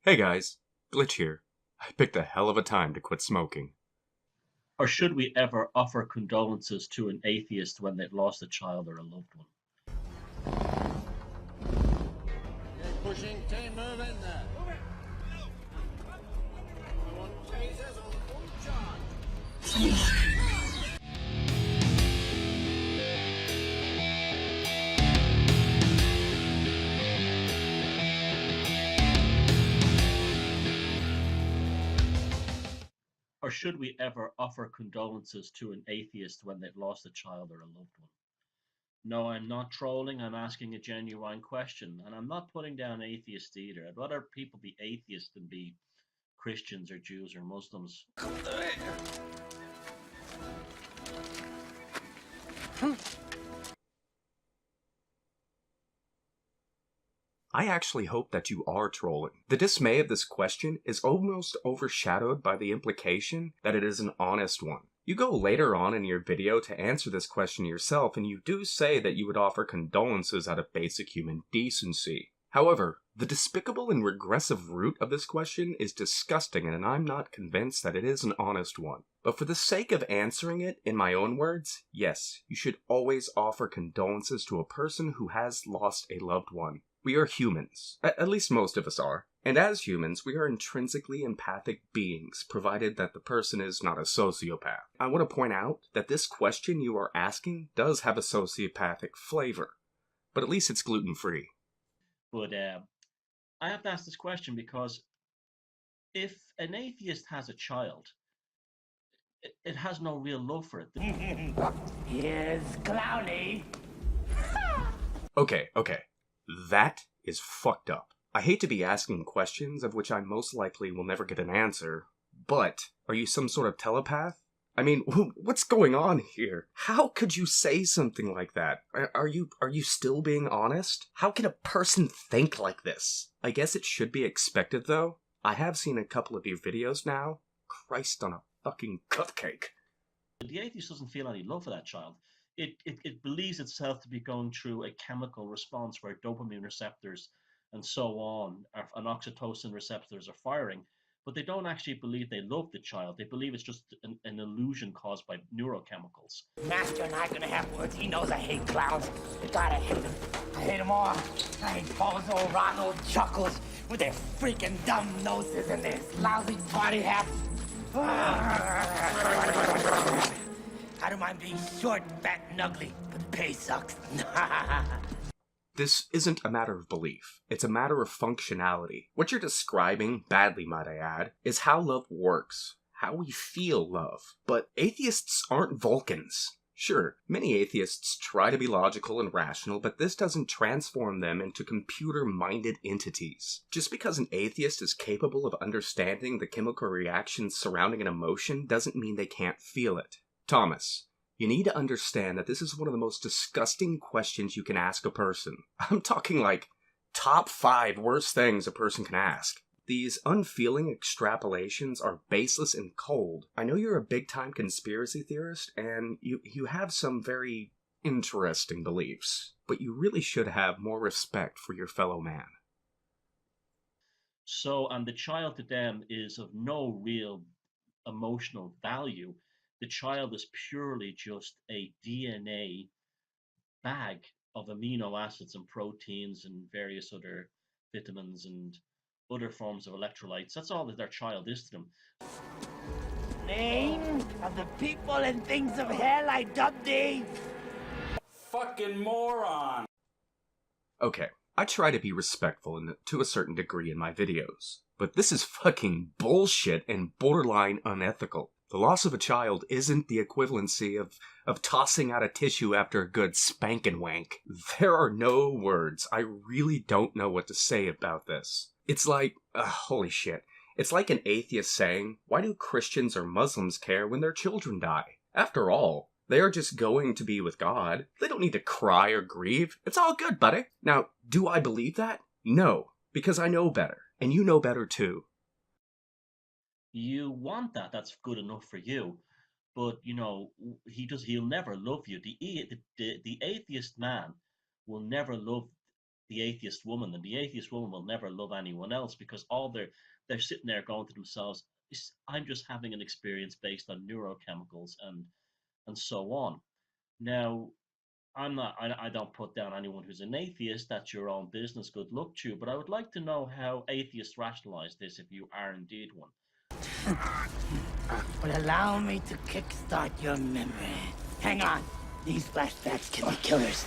Hey guys, Glitch here. I picked a hell of a time to quit smoking. Or should we ever offer condolences to an atheist when they've lost a child or a loved one? Keep pushing, keep moving there. No one tasers on full charge. Or should we ever offer condolences to an atheist when they've lost a child or a loved one? No, I'm not trolling. I'm asking a genuine question. And I'm not putting down atheists either. I'd rather people be atheists than be Christians or Jews or Muslims. I actually hope that you are trolling. The dismay of this question is almost overshadowed by the implication that it is an honest one. You go later on in your video to answer this question yourself, and you do say that you would offer condolences out of basic human decency. However, the despicable and regressive root of this question is disgusting, and I'm not convinced that it is an honest one. But for the sake of answering it in my own words, yes, you should always offer condolences to a person who has lost a loved one. We are humans, at least most of us are, and as humans, we are intrinsically empathic beings, provided that the person is not a sociopath. I want to point out that this question you are asking does have a sociopathic flavor, but at least it's gluten-free. But I have to ask this question because if an atheist has a child, it has no real love for it. Here's Clowny. Okay. That is fucked up. I hate to be asking questions of which I most likely will never get an answer, but are you some sort of telepath? I mean, what's going on here? How could you say something like that? Are you still being honest? How can a person think like this? I guess it should be expected though. I have seen a couple of your videos now. Christ on a fucking cupcake. The atheist doesn't feel any love for that child. It believes itself to be going through a chemical response where dopamine receptors and so on and oxytocin receptors are firing, but they don't actually believe they love the child. They believe it's just an illusion caused by neurochemicals. Master and I gonna have words. He knows I hate clowns. You gotta hate them. I hate them all. I hate Bozo, Ronald, Chuckles with their freaking dumb noses and their lousy party hats. I don't mind being short, fat, and ugly, but the pay sucks. This isn't a matter of belief. It's a matter of functionality. What you're describing, badly might I add, is how love works. How we feel love. But atheists aren't Vulcans. Sure, many atheists try to be logical and rational, but this doesn't transform them into computer-minded entities. Just because an atheist is capable of understanding the chemical reactions surrounding an emotion doesn't mean they can't feel it. Thomas, you need to understand that this is one of the most disgusting questions you can ask a person. I'm talking like top 5 worst things a person can ask. These unfeeling extrapolations are baseless and cold. I know you're a big-time conspiracy theorist, and you have some very interesting beliefs, but you really should have more respect for your fellow man. So, and the child to them is of no real emotional value. The child is purely just a DNA bag of amino acids and proteins and various other vitamins and other forms of electrolytes. That's all that their child is to them. Name of the people and things of hell I dubbed thee. Fucking moron. Okay, I try to be respectful to a certain degree in my videos, but this is fucking bullshit and borderline unethical. The loss of a child isn't the equivalency of tossing out a tissue after a good spank and wank. There are no words. I really don't know what to say about this. It's like, holy shit. It's like an atheist saying, why do Christians or Muslims care when their children die? After all, they are just going to be with God. They don't need to cry or grieve. It's all good, buddy. Now, do I believe that? No, because I know better, and you know better too. You want that, that's good enough for you. But he'll never love you. The atheist man will never love the atheist woman, and the atheist woman will never love anyone else because all they're sitting there going to themselves, I'm just having an experience based on neurochemicals and so on. Now, I don't put down anyone who's an atheist. That's your own business. Good luck to you. But I would like to know how atheists rationalize this if you are indeed one. But allow me to kickstart your memory. Hang on. These flashbacks can be killers.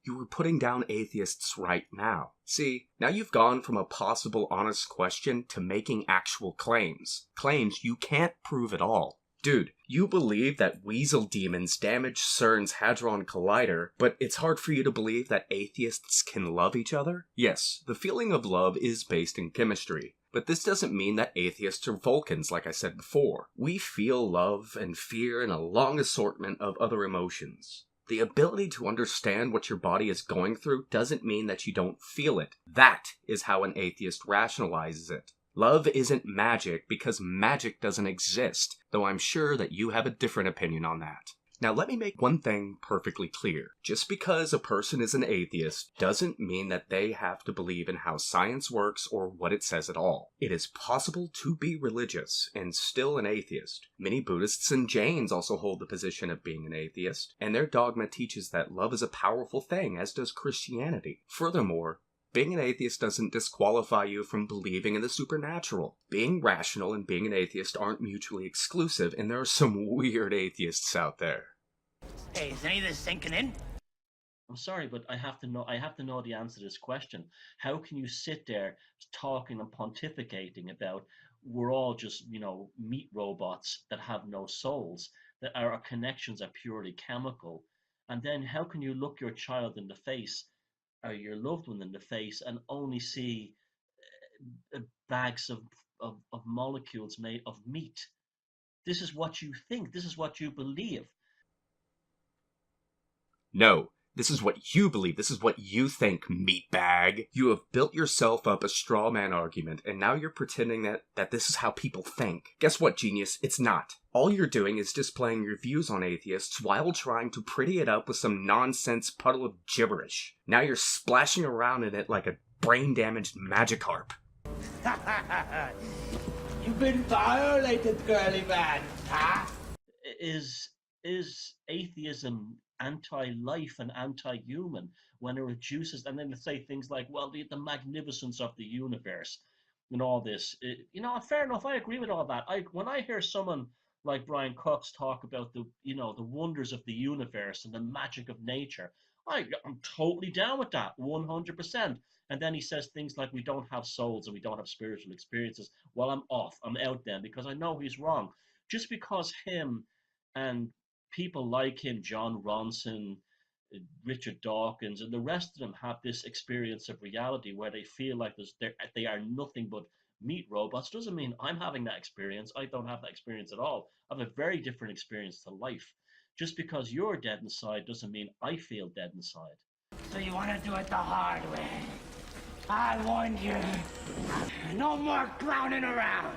You were putting down atheists right now. See, now you've gone from a possible honest question to making actual claims. Claims you can't prove at all. Dude, you believe that weasel demons damage CERN's Hadron Collider, but it's hard for you to believe that atheists can love each other? Yes, the feeling of love is based in chemistry. But this doesn't mean that atheists are Vulcans, like I said before. We feel love and fear and a long assortment of other emotions. The ability to understand what your body is going through doesn't mean that you don't feel it. That is how an atheist rationalizes it. Love isn't magic because magic doesn't exist, though I'm sure that you have a different opinion on that. Now let me make one thing perfectly clear. Just because a person is an atheist doesn't mean that they have to believe in how science works or what it says at all. It is possible to be religious and still an atheist. Many Buddhists and Jains also hold the position of being an atheist, and their dogma teaches that love is a powerful thing, as does Christianity. Furthermore, being an atheist doesn't disqualify you from believing in the supernatural. Being rational and being an atheist aren't mutually exclusive, and there are some weird atheists out there. Hey, is any of this sinking in? I'm sorry, but I have to know the answer to this question. How can you sit there talking and pontificating about we're all just, meat robots that have no souls, that our connections are purely chemical, and then how can you look your child in the face or your loved one in the face and only see bags of molecules made of meat? This is what you think. This is what you believe. No, this is what you believe. This is what you think, meatbag. You have built yourself up a straw man argument, and now you're pretending that this is how people think. Guess what, genius? It's not. All you're doing is displaying your views on atheists while trying to pretty it up with some nonsense puddle of gibberish. Now you're splashing around in it like a brain-damaged Magikarp. You've been violated, girly man, huh? Is atheism anti-life and anti-human when it reduces, and then they say things like, well, the magnificence of the universe and all this. Fair enough, I agree with all that. When I hear someone like Brian Cox talk about the wonders of the universe and the magic of nature, I'm totally down with that, 100%. And then he says things like we don't have souls and we don't have spiritual experiences. Well, I'm off. I'm out then because I know he's wrong. Just because him and people like him, John Ronson, Richard Dawkins, and the rest of them have this experience of reality where they feel like they are nothing but meat robots, doesn't mean I'm having that experience. I don't have that experience at all. I have a very different experience to life. Just because you're dead inside doesn't mean I feel dead inside. So you want to do it the hard way? I warned you. No more clowning around.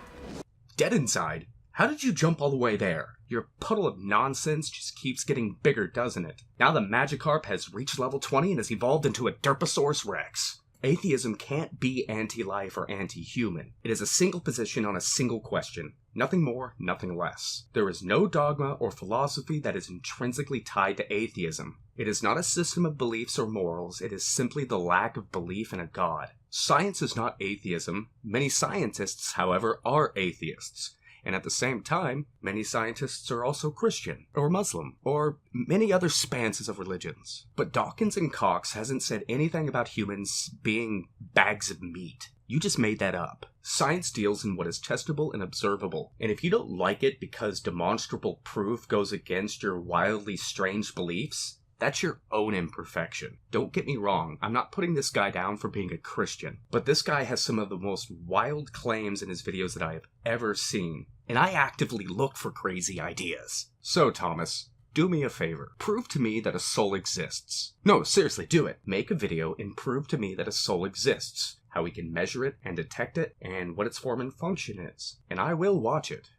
Dead inside? How did you jump all the way there? Your puddle of nonsense just keeps getting bigger, doesn't it? Now the Magikarp has reached level 20 and has evolved into a Derposaurus Rex. Atheism can't be anti-life or anti-human. It is a single position on a single question. Nothing more, nothing less. There is no dogma or philosophy that is intrinsically tied to atheism. It is not a system of beliefs or morals, it is simply the lack of belief in a god. Science is not atheism. Many scientists, however, are atheists. And at the same time, many scientists are also Christian, or Muslim, or many other spanses of religions. But Dawkins and Cox hasn't said anything about humans being bags of meat. You just made that up. Science deals in what is testable and observable, and if you don't like it because demonstrable proof goes against your wildly strange beliefs, that's your own imperfection. Don't get me wrong, I'm not putting this guy down for being a Christian, but this guy has some of the most wild claims in his videos that I have ever seen, and I actively look for crazy ideas. So, Thomas, do me a favor. Prove to me that a soul exists. No, seriously, do it. Make a video and prove to me that a soul exists, how we can measure it and detect it, and what its form and function is. And I will watch it.